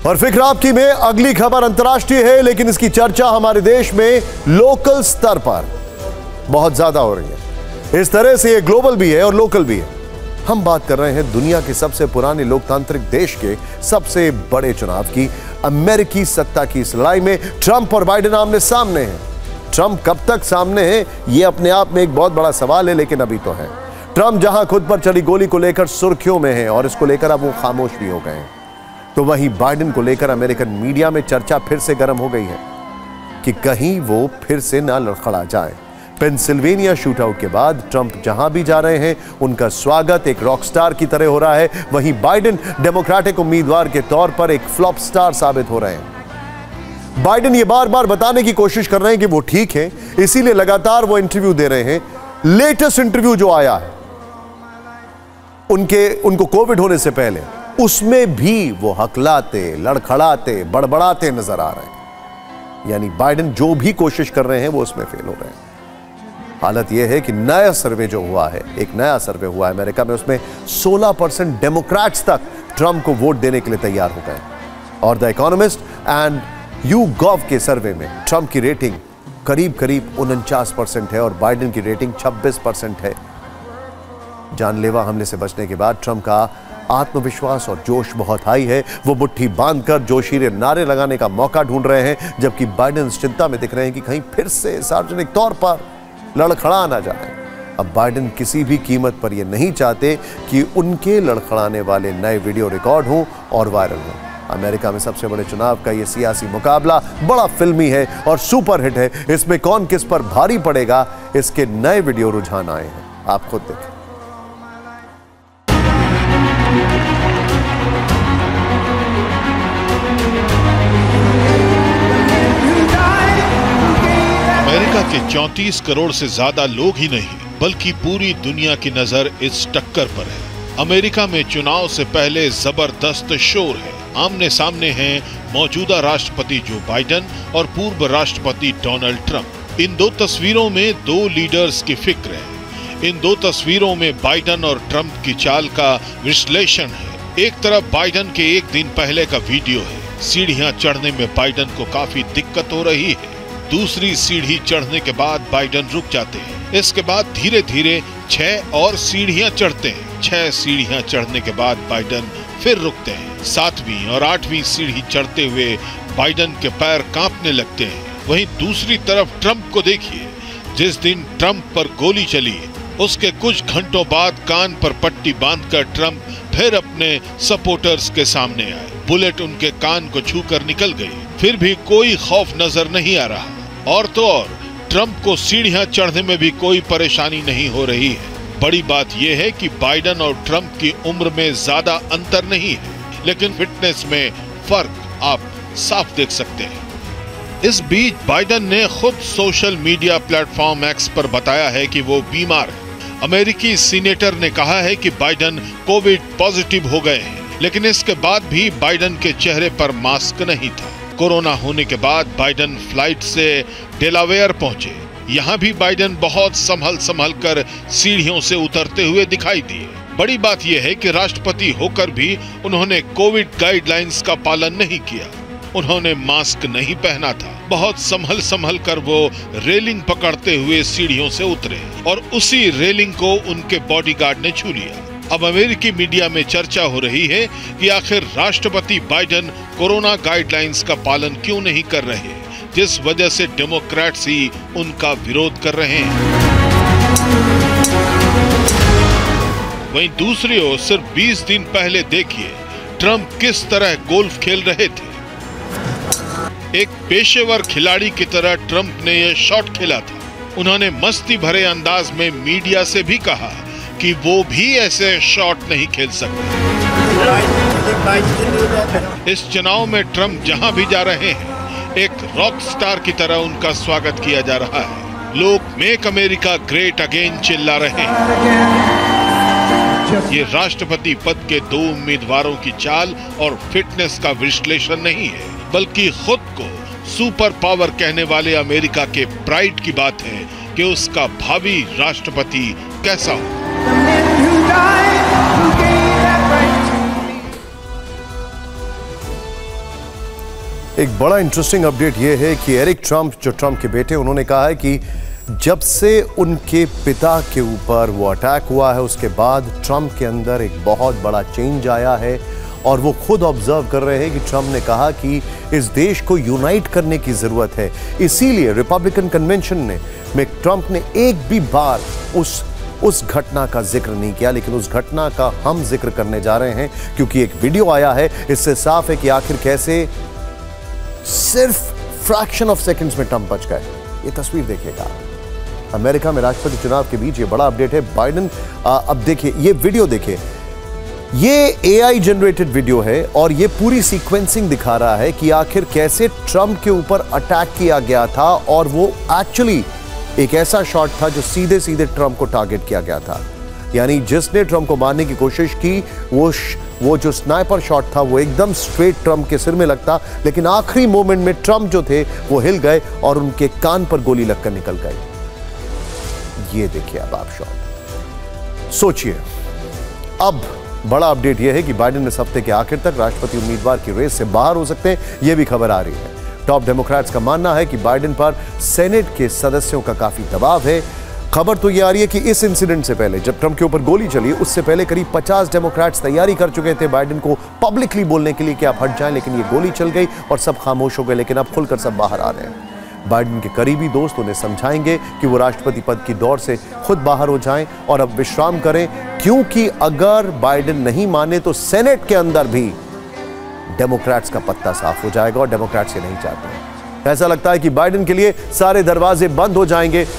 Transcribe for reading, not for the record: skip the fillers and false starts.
और फिक्र आपकी में अगली खबर अंतर्राष्ट्रीय है, लेकिन इसकी चर्चा हमारे देश में लोकल स्तर पर बहुत ज्यादा हो रही है। इस तरह से ये ग्लोबल भी है और लोकल भी है। हम बात कर रहे हैं दुनिया के सबसे पुराने लोकतांत्रिक देश के सबसे बड़े चुनाव की। अमेरिकी सत्ता की इस लड़ाई में ट्रंप और बाइडेन आमने सामने हैं। ट्रंप कब तक सामने है, यह अपने आप में एक बहुत बड़ा सवाल है, लेकिन अभी तो है। ट्रंप जहां खुद पर चली गोली को लेकर सुर्खियों में है और इसको लेकर अब वो खामोश भी हो गए हैं, तो वहीं बाइडेन को लेकर अमेरिकन मीडिया में चर्चा फिर से गर्म हो गई है कि कहीं वो फिर से ना लड़खड़ा जाए। पेंसिल्वेनिया शूटआउट के बाद ट्रंप जहां भी जा रहे हैं उनका स्वागत एक रॉक स्टार की तरह हो रहा है। वहीं बाइडेन डेमोक्रेटिक उम्मीदवार के तौर पर एक फ्लॉप स्टार साबित हो रहे हैं। बाइडेन ये बार बार बताने की कोशिश कर रहे हैं कि वो ठीक है, इसीलिए लगातार वो इंटरव्यू दे रहे हैं। लेटेस्ट इंटरव्यू जो आया है उनको कोविड होने से पहले, उसमें भी वो हकलाते, लड़खड़ाते, बड़बड़ाते नजर आ रहे हैं। यानी बाइडेन जो भी कोशिश कर रहे हैं वो उसमें फेल हो रहे हैं। हालत यह है कि नया सर्वे जो हुआ है, एक नया सर्वे हुआ है अमेरिका में, उसमें 16% डेमोक्रेट्स तक ट्रंप को वोट देने के लिए तैयार हो गए। और द इकोनॉमिस्ट एंड YouGov के सर्वे में ट्रंप की रेटिंग करीब 49% है और बाइडेन की रेटिंग 26% है। जानलेवा हमले से बचने के बाद ट्रंप का आत्मविश्वास और जोश बहुत हाई है। वो मुट्ठी बांधकर जोशीले नारे लगाने का मौका ढूंढ रहे हैं, जबकि बाइडेन चिंता में दिख रहे हैं कि कहीं फिर से सार्वजनिक तौर पर लड़खड़ा ना जाए। अब बाइडेन किसी भी कीमत पर यह नहीं चाहते कि उनके लड़खड़ाने वाले नए वीडियो रिकॉर्ड हों और वायरल हों। अमेरिका में सबसे बड़े चुनाव का यह सियासी मुकाबला बड़ा फिल्मी है और सुपरहिट है। इसमें कौन किस पर भारी पड़ेगा, इसके नए वीडियो रुझान आए हैं, आप खुद देखें। अमेरिका के 34 करोड़ से ज्यादा लोग ही नहीं बल्कि पूरी दुनिया की नजर इस टक्कर पर है। अमेरिका में चुनाव से पहले जबरदस्त शोर है। आमने सामने हैं मौजूदा राष्ट्रपति जो बाइडेन और पूर्व राष्ट्रपति डोनाल्ड ट्रंप। इन दो तस्वीरों में दो लीडर्स की फिक्र है। इन दो तस्वीरों में बाइडेन और ट्रंप की चाल का विश्लेषण है। एक तरफ बाइडेन के एक दिन पहले का वीडियो है। सीढ़ियां चढ़ने में बाइडेन को काफी दिक्कत हो रही है। दूसरी सीढ़ी चढ़ने के बाद बाइडेन रुक जाते हैं। इसके बाद धीरे धीरे 6 और सीढ़ियां चढ़ते हैं। 6 सीढ़ियां चढ़ने के बाद बाइडेन फिर रुकते हैं। 7वीं और 8वीं सीढ़ी चढ़ते हुए बाइडेन के पैर कांपने लगते हैं। वहीं दूसरी तरफ ट्रंप को देखिए। जिस दिन ट्रंप पर गोली चली उसके कुछ घंटों बाद कान पर पट्टी बांधकर ट्रंप फिर अपने सपोर्टर्स के सामने आए। बुलेट उनके कान को छूकर निकल गई, फिर भी कोई खौफ नजर नहीं आ रहा। और तो और ट्रंप को सीढ़ियां चढ़ने में भी कोई परेशानी नहीं हो रही है। बड़ी बात यह है कि बाइडेन और ट्रंप की उम्र में ज्यादा अंतर नहीं है, लेकिन फिटनेस में फर्क आप साफ देख सकते हैं। इस बीच बाइडेन ने खुद सोशल मीडिया प्लेटफॉर्म एक्स पर बताया है कि वो बीमार है। अमेरिकी सीनेटर ने कहा है कि बाइडेन कोविड पॉजिटिव हो गए हैं, लेकिन इसके बाद भी बाइडेन के चेहरे पर मास्क नहीं था। कोरोना होने के बाद बाइडेन फ्लाइट से डेलावेयर पहुंचे। यहाँ भी बाइडेन बहुत संभल कर सीढ़ियों से उतरते हुए दिखाई दिए। बड़ी बात यह है कि राष्ट्रपति होकर भी उन्होंने कोविड गाइडलाइंस का पालन नहीं किया। उन्होंने मास्क नहीं पहना था। बहुत संभल कर वो रेलिंग पकड़ते हुए सीढ़ियों से उतरे और उसी रेलिंग को उनके बॉडीगार्ड ने छू लिया। अब अमेरिकी मीडिया में चर्चा हो रही है कि आखिर राष्ट्रपति बाइडेन कोरोना गाइडलाइंस का पालन क्यों नहीं कर रहे, जिस वजह से डेमोक्रेट्स ही उनका विरोध कर रहे हैं। वहीं दूसरी ओर सिर्फ 20 दिन पहले देखिए ट्रंप किस तरह गोल्फ खेल रहे थे। एक पेशेवर खिलाड़ी की तरह ट्रंप ने यह शॉट खेला था। उन्होंने मस्ती भरे अंदाज में मीडिया से भी कहा कि वो भी ऐसे शॉट नहीं खेल सकते। इस चुनाव में ट्रंप जहां भी जा रहे हैं एक रॉक स्टार की तरह उनका स्वागत किया जा रहा है। लोग मेक अमेरिका ग्रेट अगेन चिल्ला रहे हैं। ये राष्ट्रपति पद के दो उम्मीदवारों की चाल और फिटनेस का विश्लेषण नहीं है, बल्कि खुद को सुपर पावर कहने वाले अमेरिका के प्राइड की बात है कि उसका भावी राष्ट्रपति कैसा हो। एक बड़ा इंटरेस्टिंग अपडेट यह है कि एरिक ट्रंप, जो ट्रंप के बेटे, उन्होंने कहा है कि जब से उनके पिता के ऊपर वो अटैक हुआ है उसके बाद ट्रंप के अंदर एक बहुत बड़ा चेंज आया है और वो खुद ऑब्जर्व कर रहे हैं कि ट्रंप ने कहा कि इस देश को यूनाइट करने की जरूरत है। इसीलिए रिपब्लिकन कन्वेंशन में ट्रंप ने एक भी बार उस घटना का जिक्र नहीं किया, लेकिन उस घटना का हम जिक्र करने जा रहे हैं क्योंकि एक वीडियो आया है। इससे साफ है कि आखिर कैसे सिर्फ फ्रैक्शन ऑफ सेकंड्स में ट्रंप बच गए। ये तस्वीर देखिएगा। अमेरिका में राष्ट्रपति चुनाव के बीच ये बड़ा अपडेट है। बाइडेन, अब देखिए ये वीडियो, देखिए ये एआई जनरेटेड वीडियो है और ये पूरी सीक्वेंसिंग दिखा रहा है कि आखिर कैसे ट्रंप के ऊपर अटैक किया गया था और वो एक्चुअली एक ऐसा शॉट था जो सीधे सीधे ट्रंप को टारगेट किया गया था। यानी जिसने ट्रंप को मारने की कोशिश की वो जो स्नाइपर शॉट था वो एकदम स्ट्रेट ट्रंप के सिर में लगता, लेकिन आखिरी मोमेंट में ट्रंप जो थे वो हिल गए और उनके कान पर गोली लगकर निकल गई। ये देखिए अब आप शॉट सोचिए। अब बड़ा अपडेट यह है कि बाइडेन इस हफ्ते के आखिर तक राष्ट्रपति उम्मीदवार की रेस से बाहर हो सकते हैं। यह भी खबर आ रही है। टॉप डेमोक्रेट्स का मानना है कि बाइडेन पर सेनेट के सदस्यों का काफी दबाव है। खबर तो यह आ रही है कि इस इंसिडेंट से पहले, जब ट्रंप के ऊपर गोली चली, उससे पहले करीब 50 डेमोक्रेट्स तैयारी कर चुके थे बाइडेन को पब्लिकली बोलने के लिए कि आप हट जाएं, लेकिन ये गोली चल गई और सब खामोश हो गए। लेकिन अब खुलकर सब बाहर आ रहे हैं। बाइडेन के करीबी दोस्त उन्हें समझाएंगे कि वो राष्ट्रपति पद की दौड़ से खुद बाहर हो जाएं और अब विश्राम करें, क्योंकि अगर बाइडेन नहीं माने तो सेनेट के अंदर भी डेमोक्रेट्स का पत्ता साफ हो जाएगा और डेमोक्रेट्स ये नहीं चाहते हैं। ऐसा लगता है कि बाइडेन के लिए सारे दरवाजे बंद हो जाएंगे